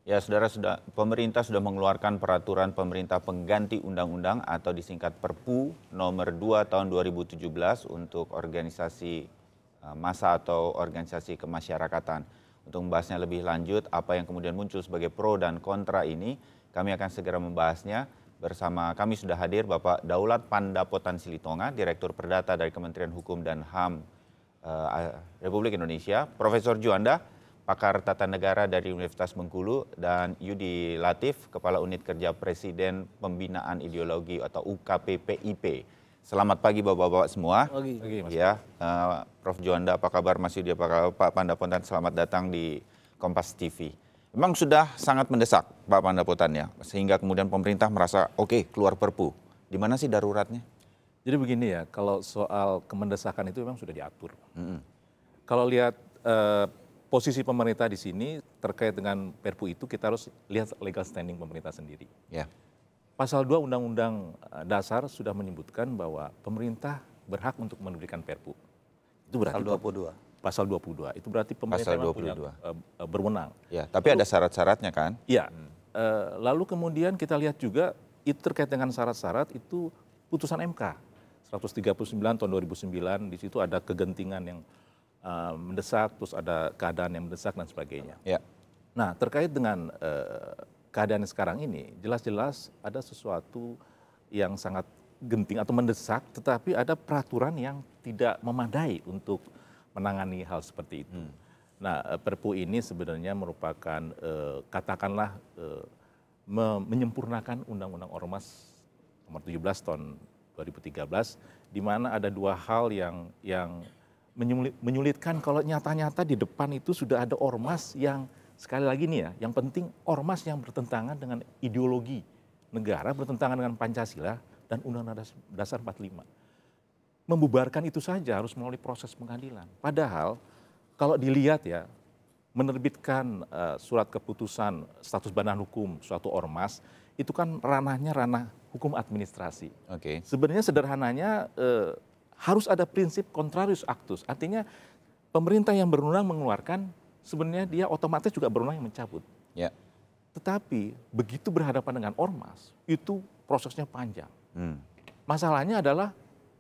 Ya, saudara, pemerintah sudah mengeluarkan peraturan pemerintah pengganti undang-undang atau disingkat Perpu nomor 2 tahun 2017 untuk organisasi massa atau organisasi kemasyarakatan. Untuk membahasnya lebih lanjut, apa yang kemudian muncul sebagai pro dan kontra ini, kami akan segera membahasnya. Bersama kami sudah hadir Bapak Daulat Pandapotan Silitonga, Direktur Perdata dari Kementerian Hukum dan HAM Republik Indonesia, Profesor Juanda, pakar tata negara dari Universitas Bengkulu, dan Yudi Latif, Kepala Unit Kerja Presiden Pembinaan Ideologi atau UKPPIP. Selamat pagi Bapak-Bapak semua. Pagi, Mas. Ya, Prof Juanda, apa kabar Mas Yudi, apa kabar Pak Pandapotan, selamat datang di Kompas TV. Memang sudah sangat mendesak Pak Pandapotan ya, sehingga kemudian pemerintah merasa oke, keluar Perpu. Di mana sih daruratnya? Jadi begini ya, kalau soal kemendesakan itu memang sudah diatur. Kalau lihat posisi pemerintah di sini terkait dengan Perpu itu, kita harus lihat legal standing pemerintah sendiri. Ya. Pasal 2 Undang-Undang Dasar sudah menyebutkan bahwa pemerintah berhak untuk menerbitkan Perpu. Itu berarti Pasal 22. Itu berarti pemerintah memang punya berwenang. Ya, tapi ada syarat-syaratnya kan? Iya. Lalu kemudian kita lihat juga itu terkait dengan syarat-syarat itu putusan MK 139 tahun 2009, di situ ada kegentingan yang mendesak, terus ada keadaan yang mendesak dan sebagainya. Ya. Nah, terkait dengan keadaan sekarang ini, jelas-jelas ada sesuatu yang sangat genting atau mendesak, tetapi ada peraturan yang tidak memadai untuk menangani hal seperti itu. Nah, Perpu ini sebenarnya merupakan katakanlah menyempurnakan Undang-Undang Ormas nomor 17 tahun 2013, di mana ada dua hal yang menyulitkan kalau nyata-nyata di depan itu sudah ada ormas yang, sekali lagi nih ya, yang penting ormas yang bertentangan dengan ideologi negara, bertentangan dengan Pancasila dan Undang-Undang Dasar 45. Membubarkan itu saja harus melalui proses pengadilan. Padahal kalau dilihat ya, menerbitkan surat keputusan status badan hukum suatu ormas, itu kan ranahnya ranah hukum administrasi. Oke. Sebenarnya sederhananya harus ada prinsip contrarius actus. Artinya pemerintah yang berwenang mengeluarkan, sebenarnya dia otomatis juga berwenang yang mencabut. Ya. Tetapi begitu berhadapan dengan ormas, itu prosesnya panjang. Masalahnya adalah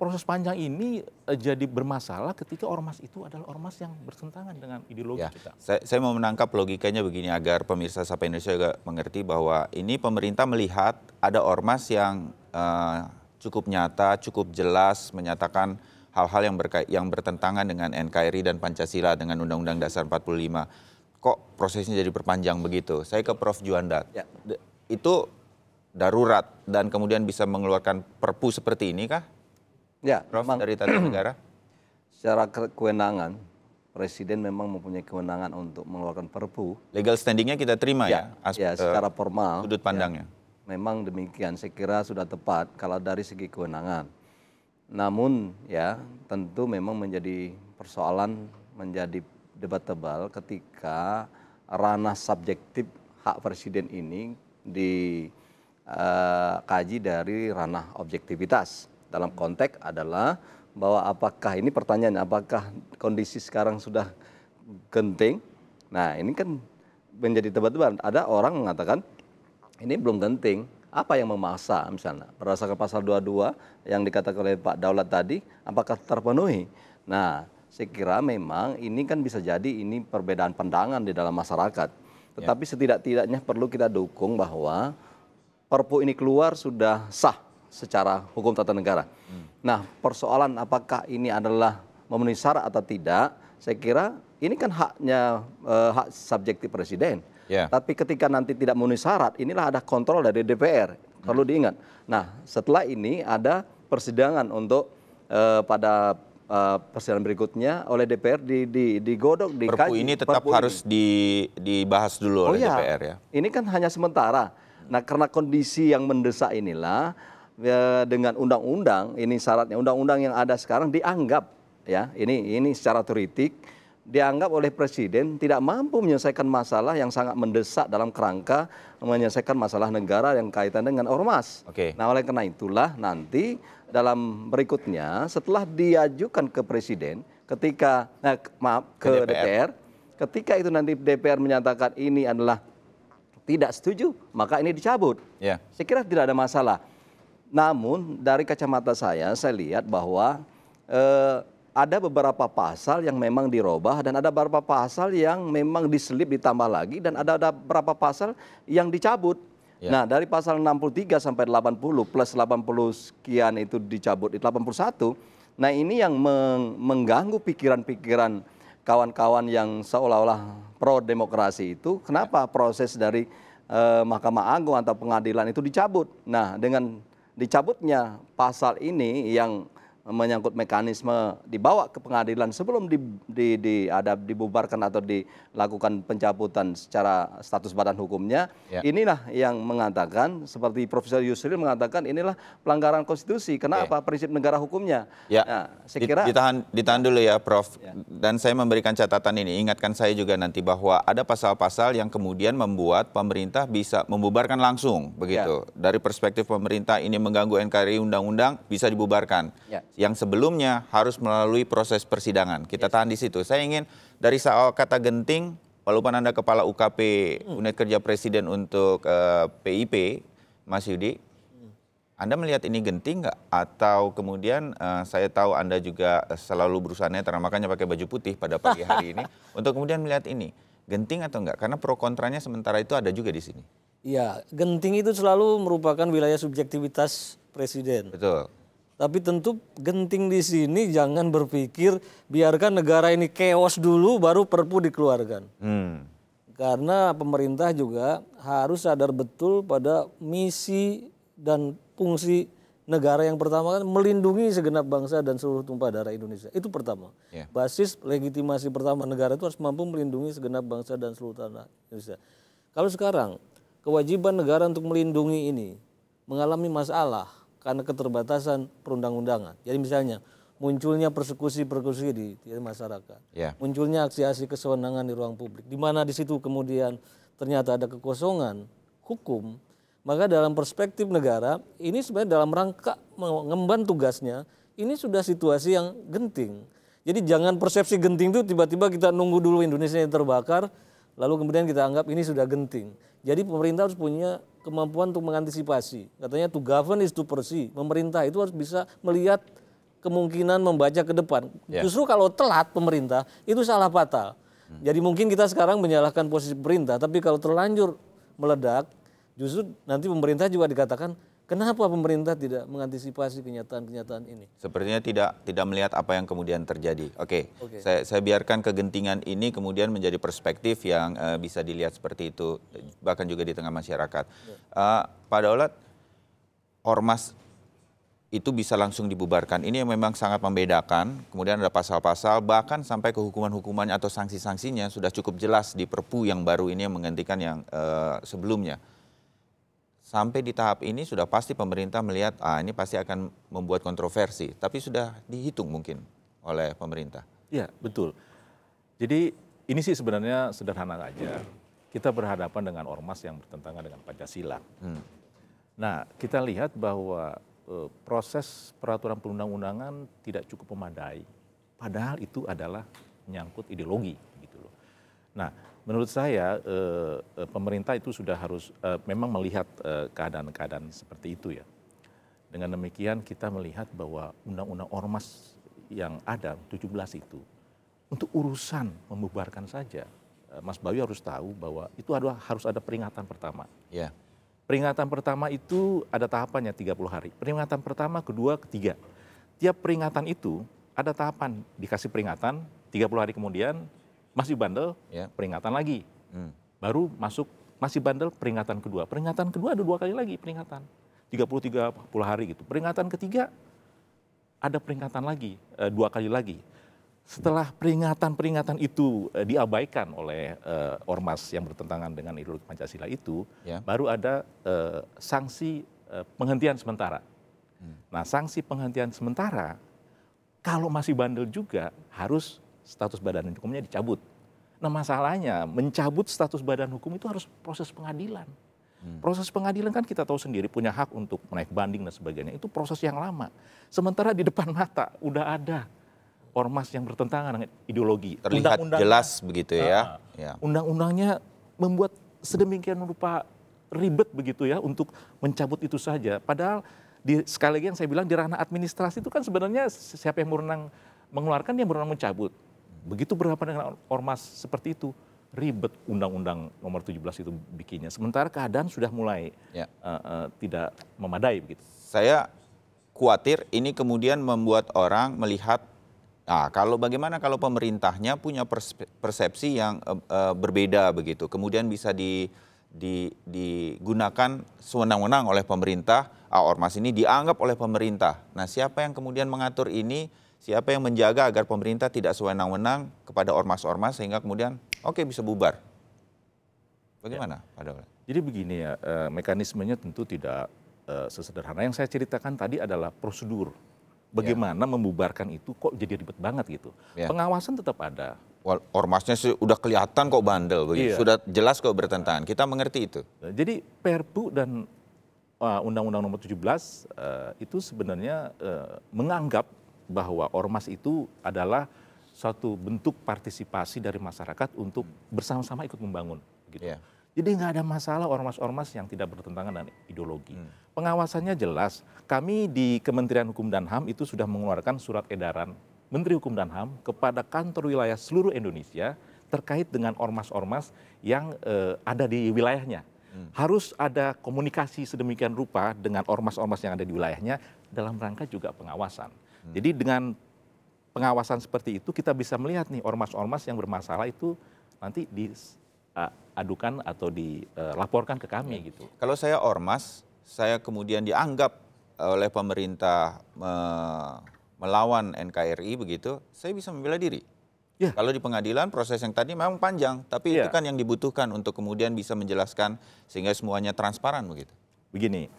proses panjang ini jadi bermasalah ketika ormas itu adalah ormas yang bertentangan dengan ideologi kita. Saya mau menangkap logikanya begini agar pemirsa Sapa Indonesia juga mengerti bahwa ini pemerintah melihat ada ormas yang cukup nyata, cukup jelas menyatakan hal-hal yang bertentangan dengan NKRI dan Pancasila dengan Undang-Undang Dasar 45. Kok prosesnya jadi perpanjang begitu? Saya ke Prof Juanda. Ya. Itu darurat dan kemudian bisa mengeluarkan Perpu seperti ini kah? Ya, Prof, dari Tata Negara. Secara kewenangan, Presiden memang mempunyai kewenangan untuk mengeluarkan Perpu. Legal standingnya kita terima ya? Secara formal. Sudut pandangnya. Ya, memang demikian, saya kira sudah tepat kalau dari segi kewenangan. Namun ya tentu memang menjadi persoalan, menjadi debatable ketika ranah subjektif hak Presiden ini dikaji dari ranah objektivitas. Dalam konteks adalah bahwa apakah ini pertanyaannya, apakah kondisi sekarang sudah genting? Nah ini kan menjadi debat-debat. Ada orang mengatakan ini belum genting. Apa yang memaksa misalnya berdasarkan pasal 22 yang dikatakan oleh Pak Daulat tadi, apakah terpenuhi? Nah saya kira memang ini kan bisa jadi ini perbedaan pandangan di dalam masyarakat. Tetapi setidak-tidaknya perlu kita dukung bahwa Perpu ini keluar sudah sah secara hukum tata negara. Nah persoalan apakah ini adalah memenuhi syarat atau tidak, saya kira ini kan haknya hak subjektif Presiden. Tapi ketika nanti tidak memenuhi syarat, inilah ada kontrol dari DPR. Perlu diingat. Nah setelah ini ada persidangan untuk pada persidangan berikutnya oleh DPR digodok, dikaji. Perpu ini tetap harus dibahas dulu oleh DPR ya. Ini kan hanya sementara. Nah karena kondisi yang mendesak inilah, dengan undang-undang ini syaratnya, undang-undang yang ada sekarang dianggap ya ini secara teoretik dianggap oleh Presiden tidak mampu menyelesaikan masalah yang sangat mendesak dalam kerangka menyelesaikan masalah negara yang kaitan dengan ormas. Nah oleh karena itulah nanti dalam berikutnya setelah diajukan ke Presiden ketika ke DPR, ketika itu nanti DPR menyatakan ini adalah tidak setuju, maka ini dicabut. Ya. Saya kira tidak ada masalah. Namun dari kacamata saya lihat bahwa ada beberapa pasal yang memang dirubah dan ada beberapa pasal yang memang diselip ditambah lagi dan ada beberapa pasal yang dicabut. Ya. Nah, dari pasal 63 sampai 80 plus 80 sekian itu dicabut, itu 81. Nah, ini yang mengganggu pikiran-pikiran kawan-kawan yang seolah-olah pro demokrasi itu. Kenapa proses dari Mahkamah Agung atau pengadilan itu dicabut? Nah, dengan dicabutnya pasal ini yang menyangkut mekanisme dibawa ke pengadilan sebelum dibubarkan atau dilakukan pencabutan secara status badan hukumnya, Ya. inilah yang mengatakan, seperti Profesor Yusril mengatakan, inilah pelanggaran konstitusi. Kenapa? Prinsip negara hukumnya. Ya, Nah, saya kira ditahan dulu ya Prof. Dan saya memberikan catatan ini, ingatkan saya juga nanti bahwa ada pasal-pasal yang kemudian membuat pemerintah bisa membubarkan langsung, begitu. Dari perspektif pemerintah ini mengganggu NKRI undang-undang, bisa dibubarkan. Ya. Yang sebelumnya harus melalui proses persidangan. Kita tahan di situ. Saya ingin dari soal kata genting, walaupun Anda Kepala UKP, Unit Kerja Presiden untuk PIP, Mas Yudi, Anda melihat ini genting nggak? Atau kemudian saya tahu Anda juga selalu berusaha netral, makanya pakai baju putih pada pagi hari ini, untuk kemudian melihat ini, genting atau enggak? Karena pro kontranya sementara itu ada juga di sini. Iya, genting itu selalu merupakan wilayah subjektivitas presiden. Betul. Tapi tentu genting di sini jangan berpikir biarkan negara ini chaos dulu baru perpu dikeluarkan. Karena pemerintah juga harus sadar betul pada misi dan fungsi negara yang pertama kan melindungi segenap bangsa dan seluruh tumpah darah Indonesia. Itu pertama. Ya. Basis legitimasi pertama negara itu harus mampu melindungi segenap bangsa dan seluruh tanah Indonesia. Kalau sekarang kewajiban negara untuk melindungi ini mengalami masalah karena keterbatasan perundang-undangan. Jadi misalnya munculnya persekusi-persekusi di masyarakat, munculnya aksi-aksi kesewenangan di ruang publik, di mana di situ kemudian ternyata ada kekosongan hukum, maka dalam perspektif negara ini sebenarnya dalam rangka mengemban tugasnya ini sudah situasi yang genting. Jadi jangan persepsi genting itu tiba-tiba kita nunggu dulu Indonesia yang terbakar, lalu kemudian kita anggap ini sudah genting. Jadi pemerintah harus punya kemampuan untuk mengantisipasi. Katanya to govern is to foresee. Pemerintah itu harus bisa melihat kemungkinan membaca ke depan. Justru kalau telat pemerintah itu salah fatal. Jadi mungkin kita sekarang menyalahkan posisi pemerintah, tapi kalau terlanjur meledak, justru nanti pemerintah juga dikatakan kenapa pemerintah tidak mengantisipasi kenyataan-kenyataan ini. Sepertinya tidak melihat apa yang kemudian terjadi. Oke. Saya biarkan kegentingan ini kemudian menjadi perspektif yang bisa dilihat seperti itu, bahkan juga di tengah masyarakat. Pak Daulat, ormas itu bisa langsung dibubarkan. Ini yang memang sangat membedakan. Kemudian ada pasal-pasal, bahkan sampai ke hukuman-hukumannya atau sanksi-sanksinya sudah cukup jelas di Perpu yang baru ini yang menggantikan yang sebelumnya. Sampai di tahap ini sudah pasti pemerintah melihat, ini pasti akan membuat kontroversi. Tapi sudah dihitung mungkin oleh pemerintah. Iya, betul. Jadi ini sih sebenarnya sederhana aja. Kita berhadapan dengan ormas yang bertentangan dengan Pancasila. Nah, kita lihat bahwa proses peraturan perundang-undangan tidak cukup memadai. Padahal itu adalah menyangkut ideologi. Gitu loh. Nah, menurut saya pemerintah itu sudah harus memang melihat keadaan-keadaan seperti itu ya. Dengan demikian kita melihat bahwa undang-undang ormas yang ada 17 itu untuk urusan membubarkan saja. Mas Bayu harus tahu bahwa itu harus ada peringatan pertama. Ya. Peringatan pertama itu ada tahapannya 30 hari. Peringatan pertama, kedua, ketiga. Tiap peringatan itu ada tahapan. Dikasih peringatan 30 hari kemudian masih bandel, peringatan lagi. Baru masuk, masih bandel, peringatan kedua. Peringatan kedua ada 2 kali lagi peringatan. 30 hari gitu. Peringatan ketiga ada peringatan lagi, 2 kali lagi. Setelah peringatan-peringatan itu diabaikan oleh ormas yang bertentangan dengan ideologi Pancasila itu, baru ada sanksi penghentian sementara. Nah, sanksi penghentian sementara, kalau masih bandel juga harus status badan hukumnya dicabut. Nah, masalahnya mencabut status badan hukum itu harus proses pengadilan. Proses pengadilan kan kita tahu sendiri punya hak untuk menaik banding dan sebagainya. Itu proses yang lama. Sementara di depan mata udah ada ormas yang bertentangan dengan ideologi. Terlihat jelas begitu ya. Undang-undangnya membuat sedemikian rupa ribet begitu ya untuk mencabut itu saja. Padahal sekali lagi yang saya bilang di ranah administrasi itu kan sebenarnya siapa yang berwenang mengeluarkan, dia berwenang mencabut. Begitu berhadapan dengan ormas seperti itu, ribet Undang-Undang Nomor 17 itu bikinnya. Sementara keadaan sudah mulai tidak memadai begitu. Saya khawatir ini kemudian membuat orang melihat, nah bagaimana kalau pemerintahnya punya persepsi yang berbeda begitu, kemudian bisa digunakan sewenang-wenang oleh pemerintah, ormas ini dianggap oleh pemerintah. Nah, siapa yang kemudian mengatur ini? Siapa yang menjaga agar pemerintah tidak sewenang-wenang kepada ormas-ormas sehingga kemudian bisa bubar? Bagaimana, Pak Daulat? Jadi begini ya, mekanismenya tentu tidak sesederhana. Yang saya ceritakan tadi adalah prosedur. Bagaimana membubarkan itu kok jadi ribet banget gitu. Pengawasan tetap ada. Ormasnya sudah kelihatan kok bandel begitu. Sudah jelas kok bertentangan. Kita mengerti itu. Jadi Perpu dan Undang-Undang Nomor 17 itu sebenarnya menganggap bahwa ormas itu adalah suatu bentuk partisipasi dari masyarakat untuk bersama-sama ikut membangun gitu. Jadi nggak ada masalah ormas-ormas yang tidak bertentangan dengan ideologi. Pengawasannya jelas. Kami di Kementerian Hukum dan HAM itu sudah mengeluarkan surat edaran Menteri Hukum dan HAM kepada kantor wilayah seluruh Indonesia terkait dengan ormas-ormas yang ada di wilayahnya. Harus ada komunikasi sedemikian rupa dengan ormas-ormas yang ada di wilayahnya dalam rangka juga pengawasan. Jadi dengan pengawasan seperti itu kita bisa melihat nih ormas-ormas yang bermasalah itu nanti diadukan atau dilaporkan ke kami gitu. Kalau saya ormas, saya kemudian dianggap oleh pemerintah melawan NKRI begitu, saya bisa membela diri. Kalau di pengadilan proses yang tadi memang panjang, tapi itu kan yang dibutuhkan untuk kemudian bisa menjelaskan sehingga semuanya transparan begitu. Begini,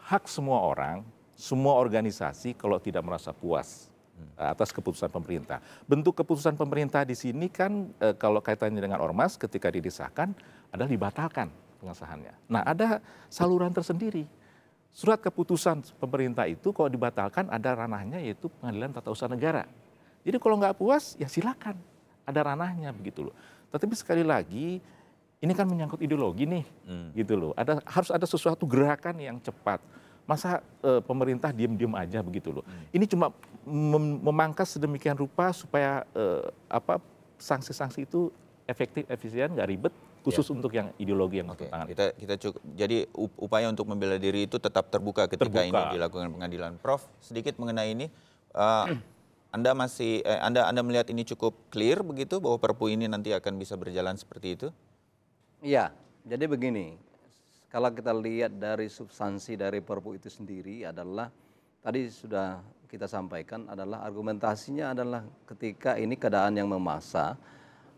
hak semua orang, semua organisasi kalau tidak merasa puas atas keputusan pemerintah. Bentuk keputusan pemerintah di sini kan kalau kaitannya dengan ormas ketika didesahkan adalah dibatalkan pengesahannya. Nah, ada saluran tersendiri. Surat keputusan pemerintah itu kalau dibatalkan ada ranahnya yaitu Pengadilan Tata Usaha Negara. Jadi kalau nggak puas ya silakan, ada ranahnya begitu loh. Tetapi sekali lagi ini kan menyangkut ideologi nih, gitu loh. Harus ada sesuatu gerakan yang cepat. Masa pemerintah diam-diam aja begitu loh. Ini cuma memangkas sedemikian rupa supaya sanksi-sanksi itu efektif, efisien, nggak ribet, khusus untuk yang ideologi yang bertentangan. Kita cukup. Jadi upaya untuk membela diri itu tetap terbuka ketika ini dilakukan pengadilan. Prof, sedikit mengenai ini, Anda melihat ini cukup clear begitu bahwa Perpu ini nanti akan bisa berjalan seperti itu? Iya, jadi begini. Kalau kita lihat dari substansi dari Perpu itu sendiri adalah tadi sudah kita sampaikan adalah argumentasinya adalah ketika ini keadaan yang memaksa.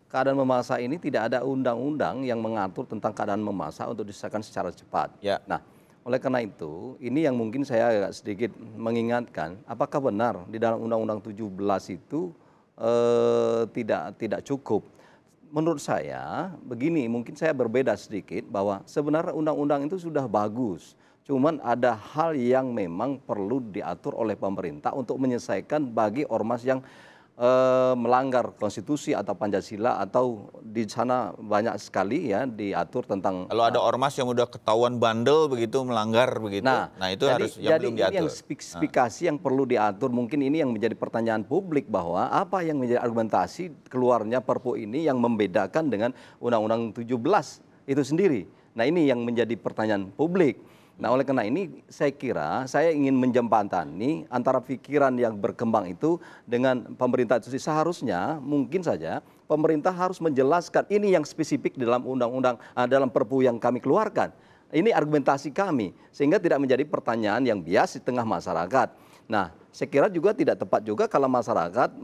Keadaan memaksa ini tidak ada undang-undang yang mengatur tentang keadaan memaksa untuk disahkan secara cepat. Nah, oleh karena itu ini yang mungkin saya agak sedikit mengingatkan apakah benar di dalam Undang-Undang 17 itu tidak cukup. Menurut saya begini, mungkin saya berbeda sedikit bahwa sebenarnya undang-undang itu sudah bagus. Cuman ada hal yang memang perlu diatur oleh pemerintah untuk menyelesaikan bagi ormas yang melanggar konstitusi atau Pancasila atau di sana banyak sekali ya diatur tentang. Kalau ada ormas yang udah ketahuan bandel begitu melanggar begitu, nah itu harus yang belum diatur. Jadi yang spesifikasi yang perlu diatur mungkin ini yang menjadi pertanyaan publik bahwa apa yang menjadi argumentasi keluarnya Perpu ini yang membedakan dengan Undang-Undang 17 itu sendiri. Nah ini yang menjadi pertanyaan publik. Nah oleh karena ini saya kira saya ingin menjembatani antara pikiran yang berkembang itu dengan pemerintah itu seharusnya mungkin saja pemerintah harus menjelaskan ini yang spesifik dalam undang-undang dalam Perpu yang kami keluarkan. Ini argumentasi kami sehingga tidak menjadi pertanyaan yang bias di tengah masyarakat. Nah saya kira juga tidak tepat juga kalau masyarakat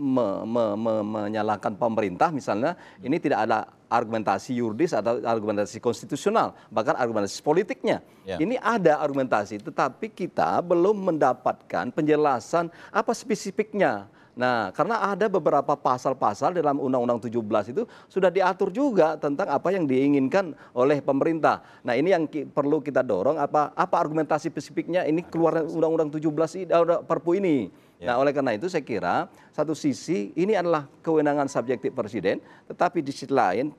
menyalahkan pemerintah misalnya ini tidak ada argumentasi yuridis atau argumentasi konstitusional, bahkan argumentasi politiknya. Ini ada argumentasi, tetapi kita belum mendapatkan penjelasan apa spesifiknya. Nah, karena ada beberapa pasal-pasal dalam Undang-Undang 17 itu sudah diatur juga tentang apa yang diinginkan oleh pemerintah. Nah, ini yang perlu kita dorong, apa argumentasi spesifiknya ini keluar Undang-Undang 17 Perpu ini. Nah, oleh karena itu saya kira satu sisi ini adalah kewenangan subjektif presiden, tetapi di sisi lain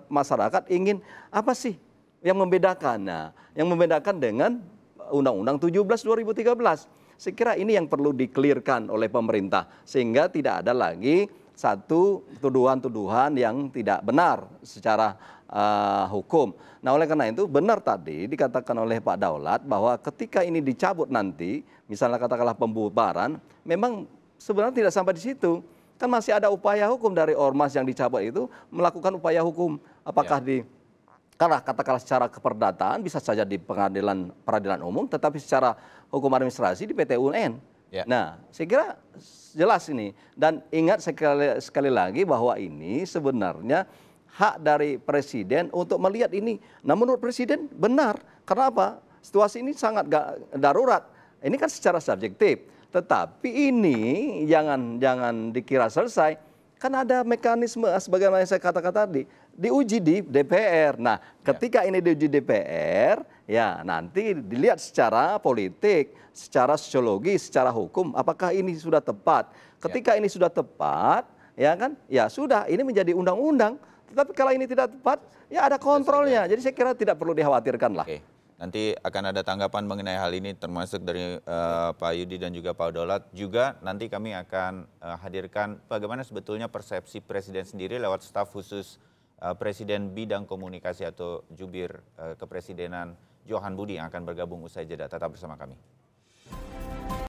masyarakat ingin apa sih yang membedakan? Nah, yang membedakan dengan Undang-Undang 17 2013. Saya kira ini yang perlu di-clearkan oleh pemerintah sehingga tidak ada lagi satu tuduhan-tuduhan yang tidak benar secara hukum. Nah, oleh karena itu benar tadi dikatakan oleh Pak Daulat bahwa ketika ini dicabut nanti, misalnya katakanlah pembubaran, memang sebenarnya tidak sampai di situ. Kan masih ada upaya hukum dari ormas yang dicabut itu melakukan upaya hukum. Apakah karena katakanlah secara keperdataan bisa saja di peradilan umum, tetapi secara hukum administrasi di PT UN. Nah, saya kira jelas ini. Dan ingat sekali lagi bahwa ini sebenarnya hak dari presiden untuk melihat ini. Nah, menurut presiden benar. Karena apa? Situasi ini sangat darurat. Ini kan secara subjektif. Tetapi ini jangan dikira selesai. Kan ada mekanisme sebagaimana yang saya katakan tadi, diuji di DPR. Nah, ketika ini diuji DPR, ya nanti dilihat secara politik, secara sosiologi, secara hukum, apakah ini sudah tepat. Ketika ini sudah tepat, ya kan, ya sudah, ini menjadi undang-undang. Tetapi kalau ini tidak tepat, ya ada kontrolnya. Jadi saya kira tidak perlu dikhawatirkan lah. Nanti akan ada tanggapan mengenai hal ini termasuk dari Pak Yudi dan juga Pak Daulat. Juga nanti kami akan hadirkan bagaimana sebetulnya persepsi Presiden sendiri lewat staf khusus Presiden Bidang Komunikasi atau Jubir Kepresidenan Johan Budi yang akan bergabung usai jeda. Tetap bersama kami.